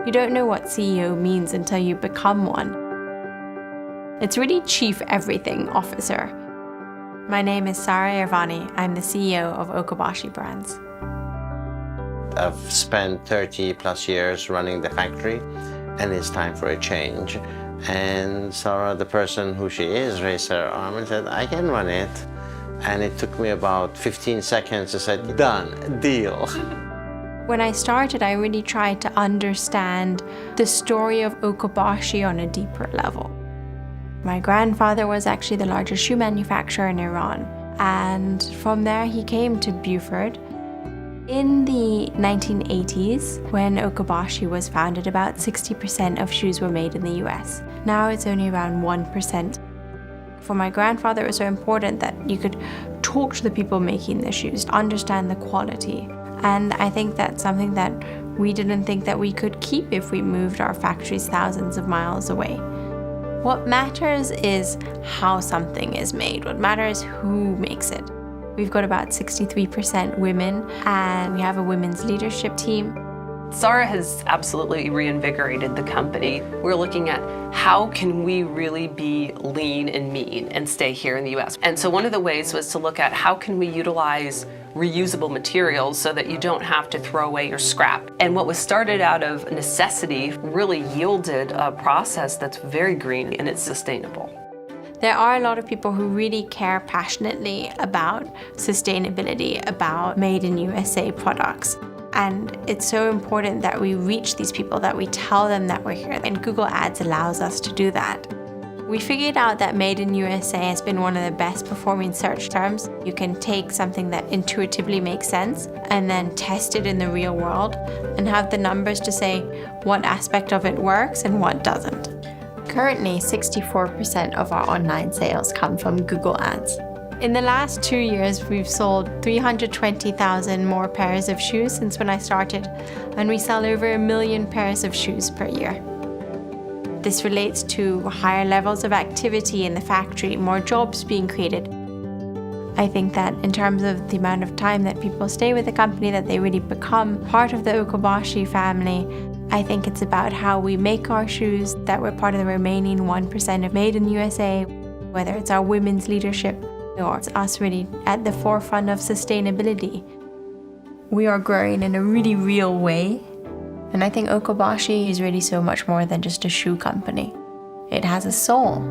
You don't know what CEO means until you become one. It's really Chief Everything Officer. My name is Sarah Irvani. I'm the CEO of Okabashi Brands. I've spent 30 plus years running the factory, and it's time for a change. And Sarah, the person who she is, raised her arm and said, I can run it. And it took me about 15 seconds to say, done, deal. When I started, I really tried to understand the story of Okabashi on a deeper level. My grandfather was actually the largest shoe manufacturer in Iran, and from there he came to Beaufort. In the 1980s, when Okabashi was founded, about 60% of shoes were made in the US. Now it's only around 1%. For my grandfather, it was so important that you could talk to the people making the shoes, understand the quality. And I think that's something that we didn't think that we could keep if we moved our factories thousands of miles away. What matters is how something is made. What matters is who makes it. We've got about 63% women, and we have a women's leadership team. Sarah has absolutely reinvigorated the company. We're looking at how can we really be lean and mean and stay here in the US. And so one of the ways was to look at how can we utilize reusable materials so that you don't have to throw away your scrap. And what was started out of necessity really yielded a process that's very green and it's sustainable. There are a lot of people who really care passionately about sustainability, about made in USA products. And it's so important that we reach these people, that we tell them that we're here. And Google Ads allows us to do that. We figured out that Made in USA has been one of the best performing search terms. You can take something that intuitively makes sense and then test it in the real world and have the numbers to say what aspect of it works and what doesn't. Currently, 64% of our online sales come from Google Ads. In the last 2 years, we've sold 320,000 more pairs of shoes since when I started, and we sell over 1 million pairs of shoes per year. This relates to higher levels of activity in the factory, more jobs being created. I think that in terms of the amount of time that people stay with the company, that they really become part of the Okabashi family, I think it's about how we make our shoes, that we're part of the remaining 1% of Made in USA, whether it's our women's leadership or it's us really at the forefront of sustainability. We are growing in a really real way. And I think Okabashi is really so much more than just a shoe company. It has a soul.